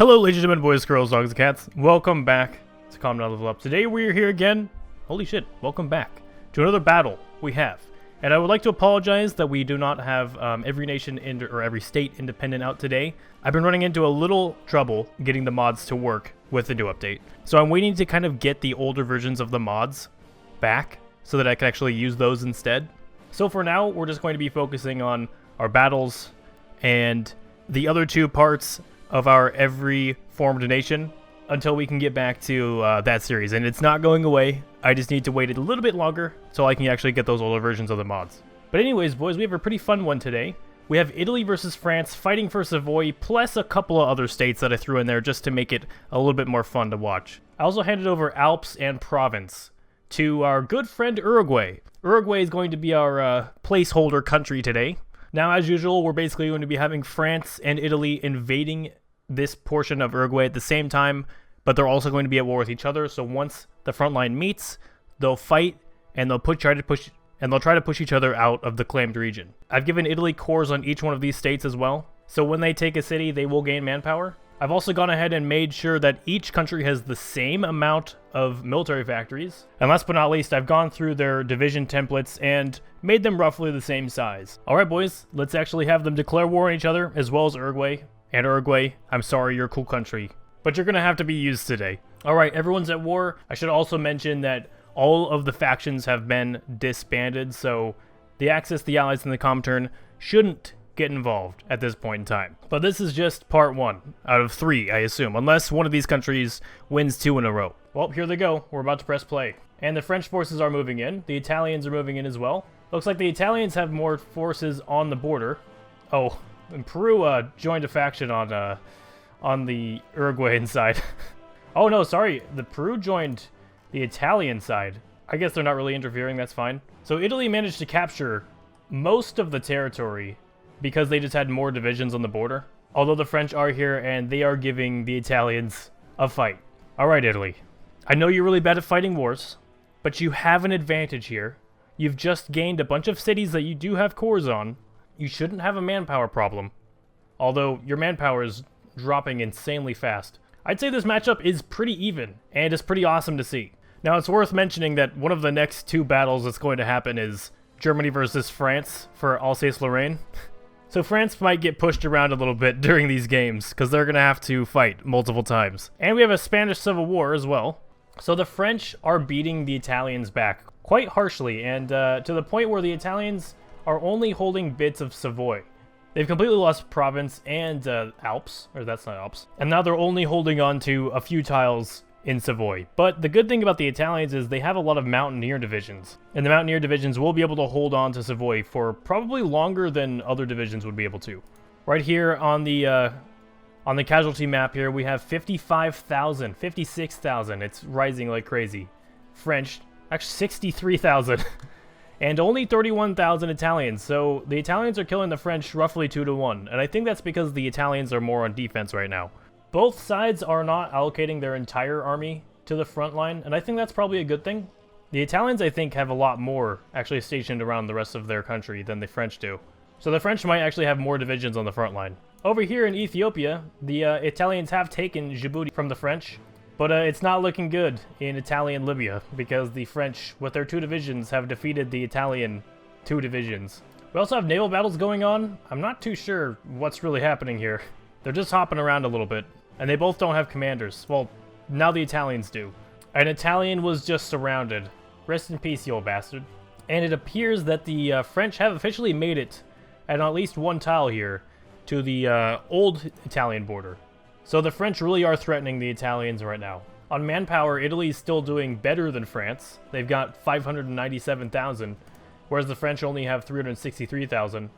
Hello ladies and gentlemen, boys, girls, dogs, and cats. Welcome back to Calm Down Level Up. Today we are here again. Holy shit, welcome back to another battle we have. And I would like to apologize that we do not have every nation or every state independent out today. I've been running into a little trouble getting the mods to work with the new update. So I'm waiting to kind of get the older versions of the mods back so that I can actually use those instead. So for now, we're just going to be focusing on our battles and the other two parts of our every formed nation until we can get back to that series. And it's not going away. I just need to wait a little bit longer so I can actually get those older versions of the mods. But anyways, boys, we have a pretty fun one today. We have Italy versus France fighting for Savoy, plus a couple of other states that I threw in there just to make it a little bit more fun to watch. I also handed over Alps and Province to our good friend Uruguay. Uruguay is going to be our placeholder country today. Now, as usual, we're basically going to be having France and Italy invading this portion of Uruguay at the same time, but they're also going to be at war with each other. So once the front line meets, they'll fight and they'll try to push each other out of the claimed region. I've given Italy cores on each one of these states as well, so when they take a city, they will gain manpower. I've also gone ahead and made sure that each country has the same amount of military factories. And last but not least, I've gone through their division templates and made them roughly the same size. Alright boys, let's actually have them declare war on each other, as well as Uruguay. And Uruguay, I'm sorry, you're a cool country, but you're gonna have to be used today. Alright, everyone's at war. I should also mention that all of the factions have been disbanded, so the Axis, the Allies, and the Comintern shouldn't get involved at this point in time. But this is just part 1 out of 3, I assume, unless one of these countries wins 2 in a row. Well, here they go. We're about to press play. And the French forces are moving in. The Italians are moving in as well. Looks like the Italians have more forces on the border. Oh, and Peru joined a faction on the Uruguayan side. Oh no, sorry. The Peru joined the Italian side. I guess they're not really interfering, that's fine. So Italy managed to capture most of the territory because they just had more divisions on the border. Although the French are here and they are giving the Italians a fight. Alright, Italy. I know you're really bad at fighting wars, but you have an advantage here. You've just gained a bunch of cities that you do have cores on. You shouldn't have a manpower problem. Although your manpower is dropping insanely fast. I'd say this matchup is pretty even, and it's pretty awesome to see. Now it's worth mentioning that one of the next 2 battles that's going to happen is Germany versus France for Alsace-Lorraine. So France might get pushed around a little bit during these games, because they're going to have to fight multiple times. And we have a Spanish Civil War as well. So the French are beating the Italians back quite harshly, and to the point where the Italians are only holding bits of Savoy. They've completely lost Province and Alps, or that's not Alps. And now they're only holding on to a few tiles in Savoy. But the good thing about the Italians is they have a lot of Mountaineer divisions. And the Mountaineer divisions will be able to hold on to Savoy for probably longer than other divisions would be able to. Right here on the casualty map here, we have 55,000, 56,000. It's rising like crazy. French, actually 63,000. And only 31,000 Italians, so the Italians are killing the French roughly 2-1, and I think that's because the Italians are more on defense right now. Both sides are not allocating their entire army to the front line, and I think that's probably a good thing. The Italians, I think, have a lot more actually stationed around the rest of their country than the French do. So the French might actually have more divisions on the front line. Over here in Ethiopia, the Italians have taken Djibouti from the French, but it's not looking good in Italian Libya, because the French, with their 2 divisions, have defeated the Italian 2 divisions. We also have naval battles going on. I'm not too sure what's really happening here. They're just hopping around a little bit, and they both don't have commanders. Well, now the Italians do. An Italian was just surrounded. Rest in peace, you old bastard. And it appears that the French have officially made it, at least 1 tile here, to the old Italian border. So the French really are threatening the Italians right now. On manpower, Italy is still doing better than France. They've got 597,000, whereas the French only have 363,000.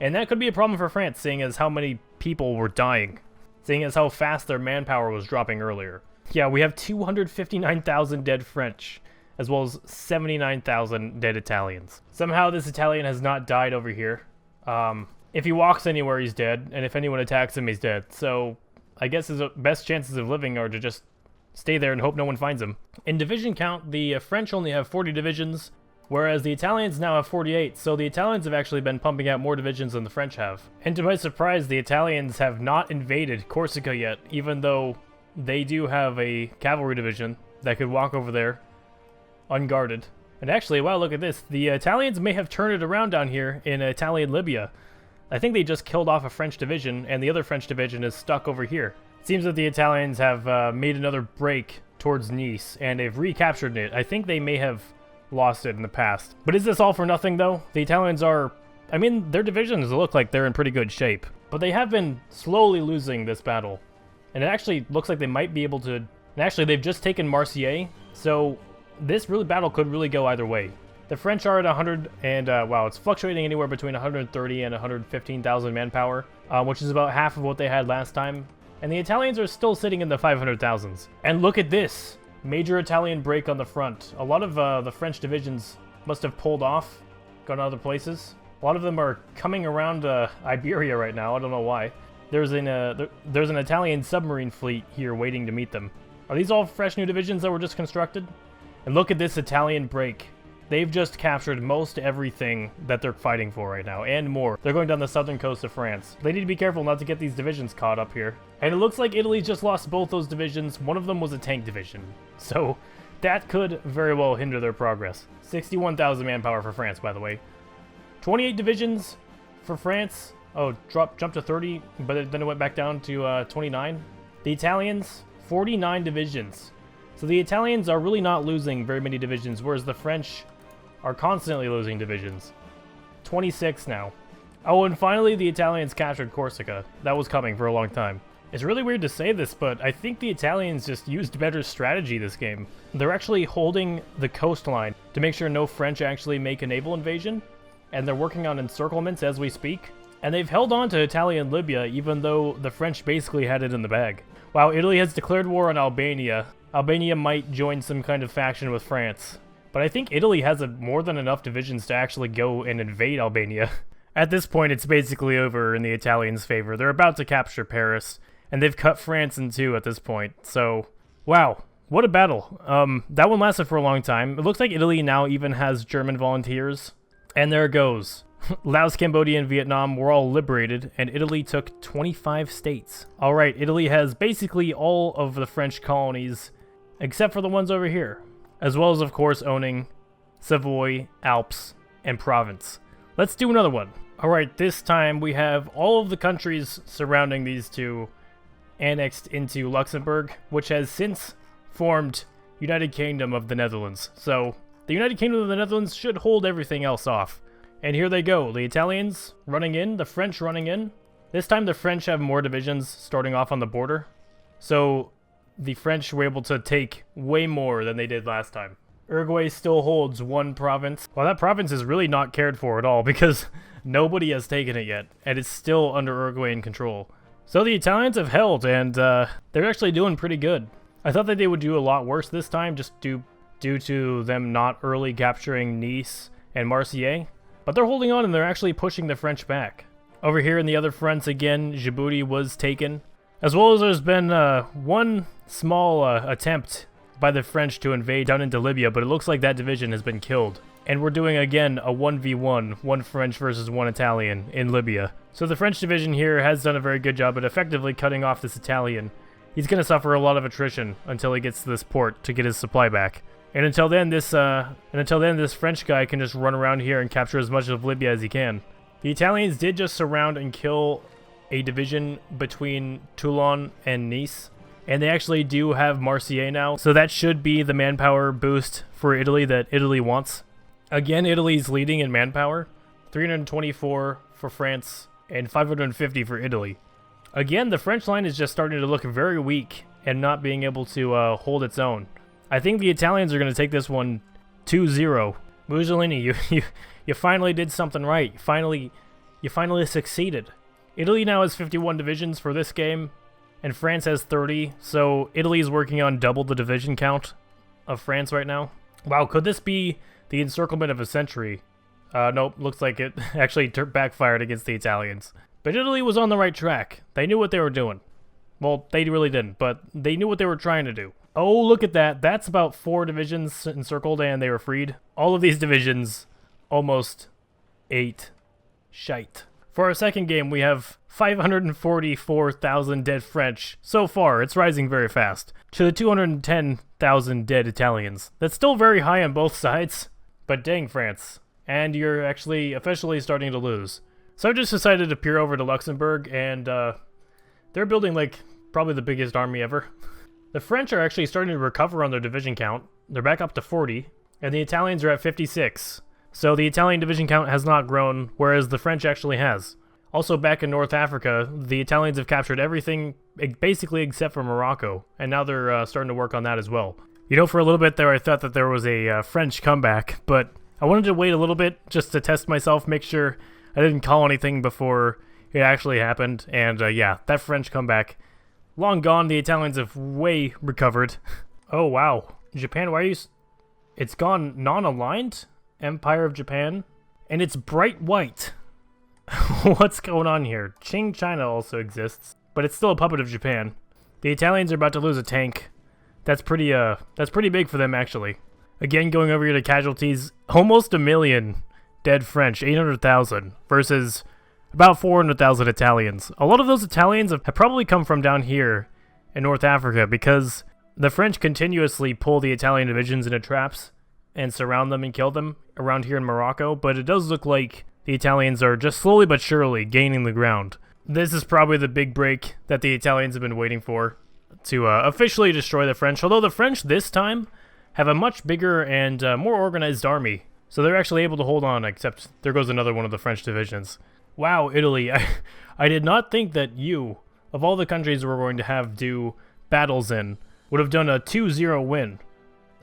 And that could be a problem for France, seeing as how many people were dying, seeing as how fast their manpower was dropping earlier. Yeah, we have 259,000 dead French, as well as 79,000 dead Italians. Somehow this Italian has not died over here. If he walks anywhere, he's dead, and if anyone attacks him, he's dead. So I guess his best chances of living are to just stay there and hope no one finds him. In division count, the French only have 40 divisions, whereas the Italians now have 48, so the Italians have actually been pumping out more divisions than the French have. And to my surprise, the Italians have not invaded Corsica yet, even though they do have a cavalry division that could walk over there unguarded. And actually, wow, look at this. The Italians may have turned it around down here in Italian Libya. I think they just killed off a French division, and the other French division is stuck over here. It seems that the Italians have made another break towards Nice, and they've recaptured it. I think they may have lost it in the past. But is this all for nothing, though? The Italians are... I mean, their divisions look like they're in pretty good shape. But they have been slowly losing this battle. And it actually looks like they might be able to... And actually, they've just taken Marseille, so this battle could really go either way. The French are at 100, and wow, it's fluctuating anywhere between 130 and 115,000 manpower, which is about half of what they had last time. And the Italians are still sitting in the 500,000s. And look at this! Major Italian break on the front. A lot of the French divisions must have pulled off, gone other places. A lot of them are coming around Iberia right now, I don't know why. There's an Italian submarine fleet here waiting to meet them. Are these all fresh new divisions that were just constructed? And look at this Italian break. They've just captured most everything that they're fighting for right now, and more. They're going down the southern coast of France. They need to be careful not to get these divisions caught up here. And it looks like Italy just lost both those divisions. One of them was a tank division. So that could very well hinder their progress. 61,000 manpower for France, by the way. 28 divisions for France. Oh, jumped to 30, but then it went back down to 29. The Italians, 49 divisions. So the Italians are really not losing very many divisions, whereas the French are constantly losing divisions. 26 now. Oh, and finally the Italians captured Corsica. That was coming for a long time. It's really weird to say this, but I think the Italians just used better strategy this game. They're actually holding the coastline to make sure no French actually make a naval invasion, and they're working on encirclements as we speak. And they've held on to Italian Libya even though the French basically had it in the bag. Wow, Italy has declared war on Albania. Albania might join some kind of faction with France. But I think Italy has more than enough divisions to actually go and invade Albania. At this point, it's basically over in the Italians' favor. They're about to capture Paris, and they've cut France in two at this point. So, wow, what a battle. That one lasted for a long time. It looks like Italy now even has German volunteers. And there it goes. Laos, Cambodia, and Vietnam were all liberated, and Italy took 25 states. Alright, Italy has basically all of the French colonies, except for the ones over here. As well as, of course, owning Savoy, Alps, and Provence. Let's do another one. Alright, this time we have all of the countries surrounding these two annexed into Luxembourg, which has since formed United Kingdom of the Netherlands. So, the United Kingdom of the Netherlands should hold everything else off. And here they go. The Italians running in, the French running in. This time the French have more divisions starting off on the border. So the French were able to take way more than they did last time. Uruguay still holds one province. Well, that province is really not cared for at all because nobody has taken it yet. And it's still under Uruguayan control. So the Italians have held and they're actually doing pretty good. I thought that they would do a lot worse this time just due to them not early capturing Nice and Marseille. But they're holding on and they're actually pushing the French back. Over here in the other fronts again, Djibouti was taken. As well as there's been one small attempt by the French to invade down into Libya, but it looks like that division has been killed. And we're doing again a 1v1, one French versus one Italian in Libya. So the French division here has done a very good job at effectively cutting off this Italian. He's going to suffer a lot of attrition until he gets to this port to get his supply back. And until then, this French guy can just run around here and capture as much of Libya as he can. The Italians did just surround and kill a division between Toulon and Nice. And they actually do have Marseille now. So that should be the manpower boost for Italy that Italy wants. Again, Italy's leading in manpower. 324 for France and 550 for Italy. Again, the French line is just starting to look very weak and not being able to hold its own. I think the Italians are going to take this one 2-0. Mussolini, you finally did something right. You finally succeeded. Italy now has 51 divisions for this game, and France has 30, so Italy is working on double the division count of France right now. Wow, could this be the encirclement of a century? Nope, looks like it actually backfired against the Italians. But Italy was on the right track. They knew what they were doing. Well, they really didn't, but they knew what they were trying to do. Oh, look at that. That's about 4 divisions encircled and they were freed. All of these divisions almost ate shite. For our second game, we have 544,000 dead French. So far, it's rising very fast. To the 210,000 dead Italians. That's still very high on both sides. But dang, France. And you're actually officially starting to lose. So I just decided to peer over to Luxembourg, and they're building, like, probably the biggest army ever. The French are actually starting to recover on their division count. They're back up to 40, and the Italians are at 56. So the Italian division count has not grown, whereas the French actually has. Also, back in North Africa, the Italians have captured everything, basically except for Morocco, and now they're starting to work on that as well. You know, for a little bit there, I thought that there was a French comeback, but I wanted to wait a little bit just to test myself, make sure I didn't call anything before it actually happened, and yeah, that French comeback, long gone. The Italians have way recovered. Oh, wow. Japan, why are you... It's gone non-aligned? Empire of Japan? And it's bright white. What's going on here? Qing China also exists, but it's still a puppet of Japan. The Italians are about to lose a tank. That's pretty big for them, actually. Again, going over here to casualties, almost 1 million dead French, 800,000, versus about 400,000 Italians. A lot of those Italians have probably come from down here in North Africa, because the French continuously pull the Italian divisions into traps and surround them and kill them around here in Morocco, but it does look like the Italians are just slowly but surely gaining the ground. This is probably the big break that the Italians have been waiting for, to officially destroy the French, although the French this time have a much bigger and more organized army, so they're actually able to hold on, except there goes another one of the French divisions. Wow, Italy, I did not think that you, of all the countries we're going to have do battles in, would have done a 2-0 win.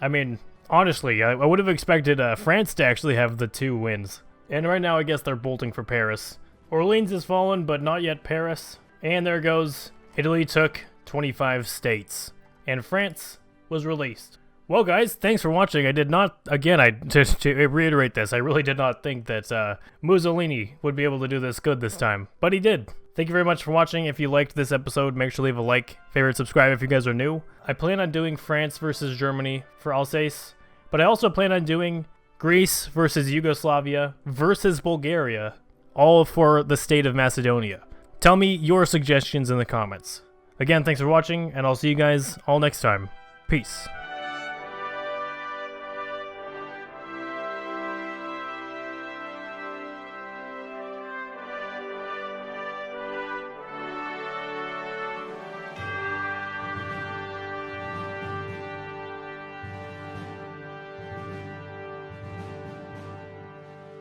I mean, honestly, I would have expected France to actually have the 2 wins. And right now, I guess they're bolting for Paris. Orleans has fallen, but not yet Paris. And there goes. Italy took 25 states. And France was released. Well, guys, thanks for watching. I did not, again, to reiterate this, I really did not think that Mussolini would be able to do this good this time. But he did. Thank you very much for watching. If you liked this episode, make sure to leave a like, favorite, subscribe if you guys are new. I plan on doing France versus Germany for Alsace. But I also plan on doing Greece versus Yugoslavia versus Bulgaria, all for the state of Macedonia. Tell me your suggestions in the comments. Again, thanks for watching, and I'll see you guys all next time. Peace.